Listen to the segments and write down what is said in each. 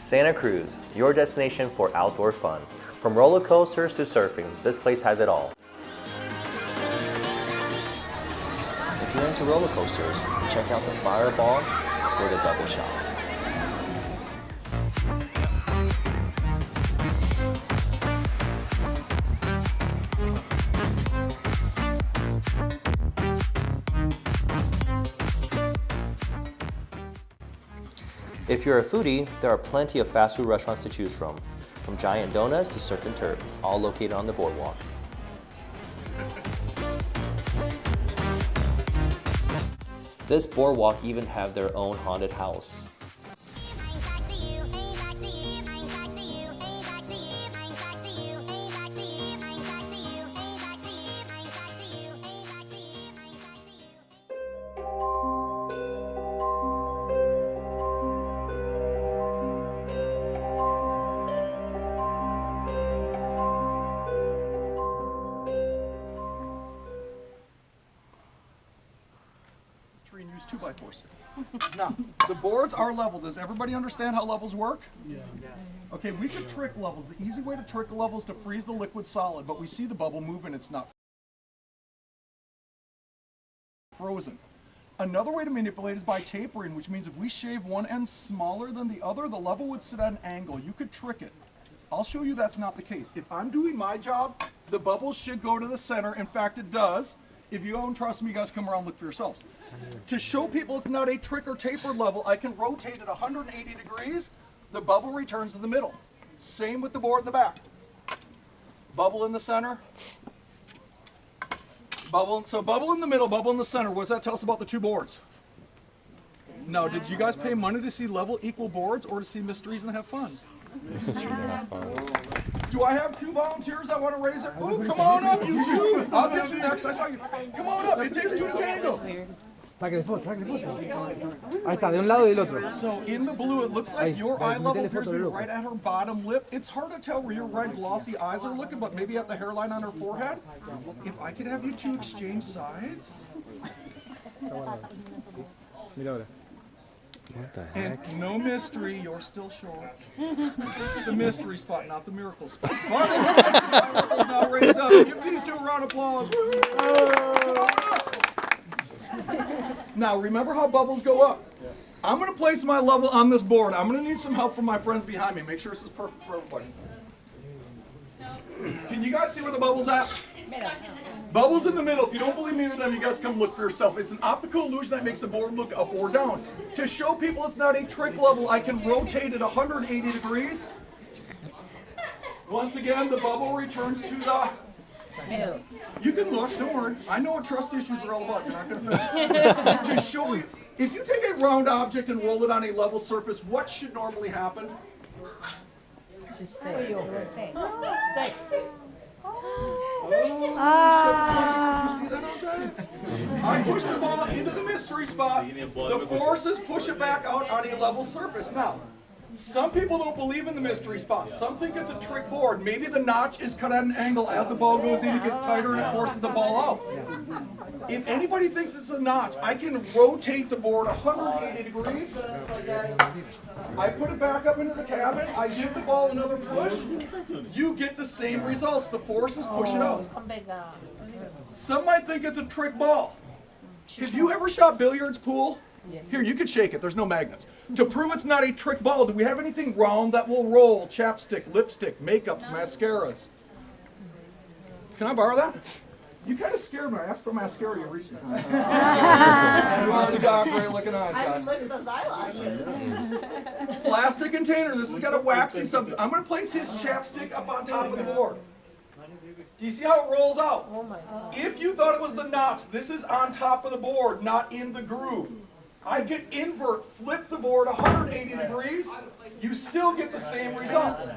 Santa Cruz, your destination for outdoor fun. From roller coasters to surfing, this place has it all. If you're into roller coasters, check out the Fireball or the Double Shot. If you're a foodie, there are plenty of fast food restaurants to choose from Giant Donuts to Surf and Turf, all located on the boardwalk. This boardwalk even have their own haunted house. And use 2x4s. Now, the boards are level. Does everybody understand how levels work? Yeah. Okay, we could trick levels. The easy way to trick a level is to freeze the liquid solid, but we see the bubble move and it's not frozen. Another way to manipulate is by tapering, which means if we shave one end smaller than the other, the level would sit at an angle. You could trick it. I'll show you that's not the case. If I'm doing my job, the bubble should go to the center. In fact, it does. If you don't trust me, you guys come around and look for yourselves. To show people it's not a trick or tapered level, I can rotate it 180 degrees. The bubble returns to the middle. Same with the board in the back. Bubble in the center. So bubble in the middle, bubble in the center. What does that tell us about the two boards? No, did you guys pay money to see level equal boards or to see mysteries and have fun? Mysteries and have fun. Do I have two volunteers that want to raise it? Oh, come on up, you two. I'll get you next. I saw you. Come on up. It takes two to tango. Sáquele foto, sáquele foto. Ahí está, de un lado y del otro. So in the blue, it looks like your eye level appears to be right at her bottom lip. It's hard to tell where your red glossy eyes are looking, but maybe at the hairline on her forehead. If I could have you two exchange sides. Mira ahora. What the heck? And no mystery, you're still short. It's the mystery spot, not the miracle spot. But it looks like the eye level's now raised up. Give these two a round of applause. Now, remember how bubbles go up? I'm going to place my level on this board. I'm going to need some help from my friends behind me. Make sure this is perfect for everybody. Can you guys see where the bubble's at? Bubbles in the middle. If you don't believe me or them, you guys come look for yourself. It's an optical illusion that makes the board look up or down. To show people it's not a trick level, I can rotate it 180 degrees. Once again, the bubble returns to the... You can look, don't worry. I know what trust issues are all about. You're not going to finish. To show you, if you take a round object and roll it on a level surface, what should normally happen? Just stay. Stay. Did you see that okay? I push the ball into the mystery spot. The forces push it back out on a level surface. Now, some people don't believe in the mystery spot. Some think it's a trick board. Maybe the notch is cut at an angle. As the ball goes in, it gets tighter and it forces the ball out. If anybody thinks it's a notch, I can rotate the board 180 degrees. I put it back up into the cabin. I give the ball another push. You get the same results. The forces push it out. Some might think it's a trick ball. Have you ever shot billiards, pool? Here, you can shake it. There's no magnets. To prove it's not a trick ball, do we have anything round that will roll? Chapstick, lipstick, makeups, mascaras. Can I borrow that? You kind of scared me. I asked for mascara, you reached it. You already got great looking eyes, guys. Look at those eyelashes. Plastic container. This has got a waxy substance. I'm going to place his chapstick up on top of the board. Do you see how it rolls out? Oh my God. If you thought it was the notch, this is on top of the board, not in the groove. I can invert, flip the board 180 degrees. You still get the same results.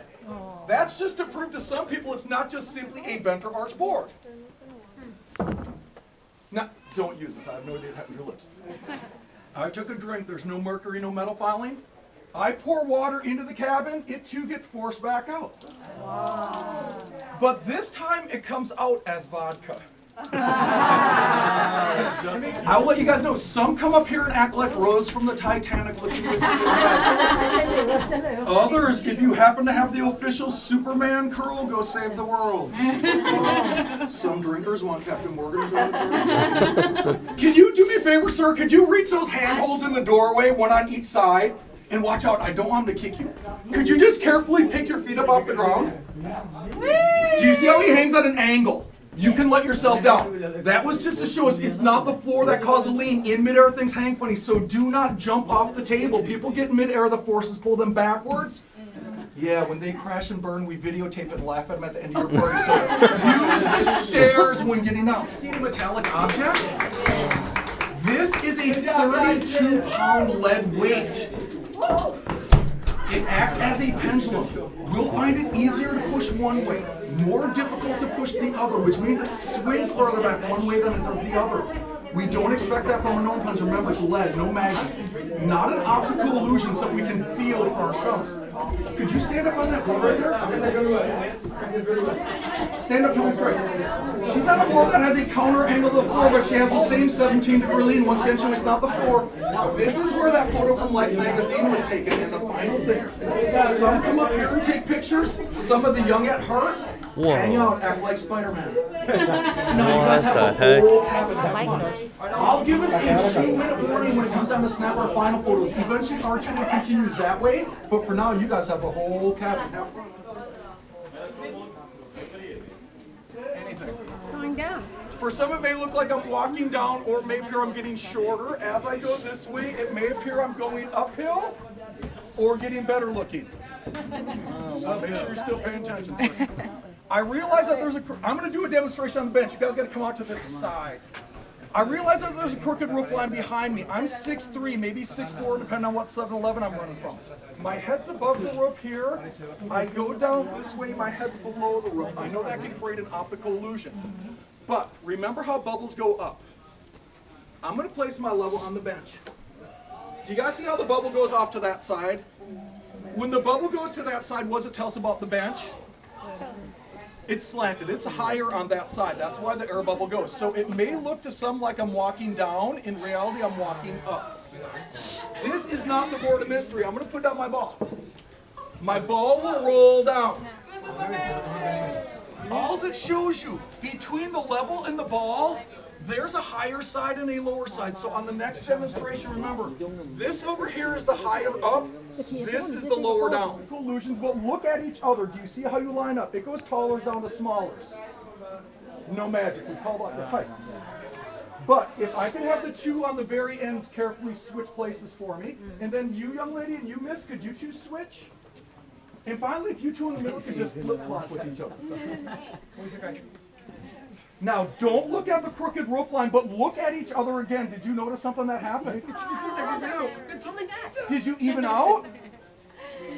That's just to prove to some people it's not just simply a bent or arch board. Now, don't use this. I have no idea what happened to your lips. I took a drink, there's no mercury, no metal fouling. I pour water into the cabin, it too gets forced back out. Wow. But this time it comes out as vodka. I'll let you guys know, some come up here and act like Rose from the Titanic looking whiskey. Others, if you happen to have the official Superman curl, go save the world. Some drinkers want Captain Morgan. Can you do me a favor, sir? Could you reach those handholds in the doorway, one on each side? And watch out, I don't want him to kick you. Could you just carefully pick your feet up off the ground? Do you see how he hangs at an angle? You can let yourself down. That was just to show us it's not the floor that caused the lean. In midair, things hang funny, so do not jump off the table. People get in midair, the forces pull them backwards. Yeah, when they crash and burn, we videotape it and laugh at them at the end of your party. So use the stairs when getting out. See the metallic object? This is a 32-pound lead weight. It acts as a pendulum. We'll find it easier to push one way, more difficult to push the other, which means it swings further back one way than it does the other. We don't expect that from a known punch. Remember, it's lead, no magnets. Not an optical illusion, so we can feel for ourselves. Could you stand up on that board right there? Stand up tall and straight. She's on a board that has a counter angle to the floor, but she has the same 17-degree lean. Once again, showing it's not the floor. This is where that photo from Life magazine was taken, and the final thing. Some come up here and take pictures. Some of the young at heart hang out, act like Spider-Man. So now you guys have a whole cabin. Have fun. I'll give us a 2-minute warning when it comes time to snap our final photos. Eventually, our tour continues that way, but for now, you guys have a whole cabin. Have fun. Anything. Going down. For some, it may look like I'm walking down, or it may appear I'm getting shorter. As I go this way, it may appear I'm going uphill, or getting better looking. Make sure you're still paying attention, sir. I realize that I'm going to do a demonstration on the bench. You guys got to come out to this side. I realize that there's a crooked roof line behind me. I'm 6'3", maybe 6'4", depending on what 7-Eleven I'm running from. My head's above the roof here. I go down this way, my head's below the roof. I know that can create an optical illusion. But remember how bubbles go up. I'm going to place my level on the bench. Do you guys see how the bubble goes off to that side? When the bubble goes to that side, what does it tell us about the bench? It's slanted. It's higher on that side. That's why the air bubble goes. So it may look to some like I'm walking down. In reality, I'm walking up. This is not the board of mystery. I'm going to put down my ball. My ball will roll down. All it shows you, between the level and the ball, there's a higher side and a lower side. So on the next demonstration, remember, this over here is the higher up. This is the lower down. Illusions, but look at each other. Do you see how you line up? It goes tallers down to smallers. No magic. We call that the heights. But if I can have the two on the very ends carefully switch places for me, and then you, young lady, and you, miss, could you two switch? And finally, if you two in the middle could just flip-flop with each other. Now, don't look at the crooked roof line, but look at each other again. Did you notice something that happened? Did you even out?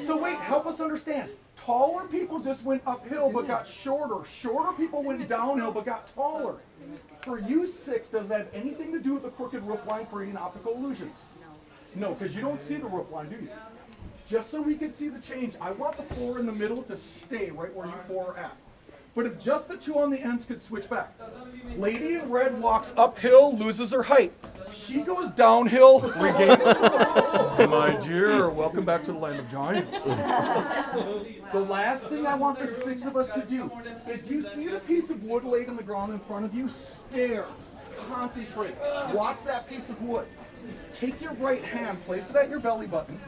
So wait, help us understand. Taller people just went uphill but got shorter. Shorter people went downhill but got taller. For you 6, does that have anything to do with the crooked roof line creating optical illusions? No, because you don't see the roof line, do you? Just so we can see the change, I want the 4 in the middle to stay right where you 4 are at. But if just the 2 on the ends could switch back. Lady in red walks uphill, loses her height. She goes downhill, regains. My dear, welcome back to the land of giants. The last thing I want the 6 of us to do is, do you see the piece of wood laid on the ground in front of you? Stare, concentrate, watch that piece of wood. Take your right hand, place it at your belly button.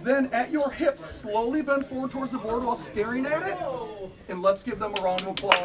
Then at your hips, slowly bend forward towards the board while staring at it. And let's give them a round of applause.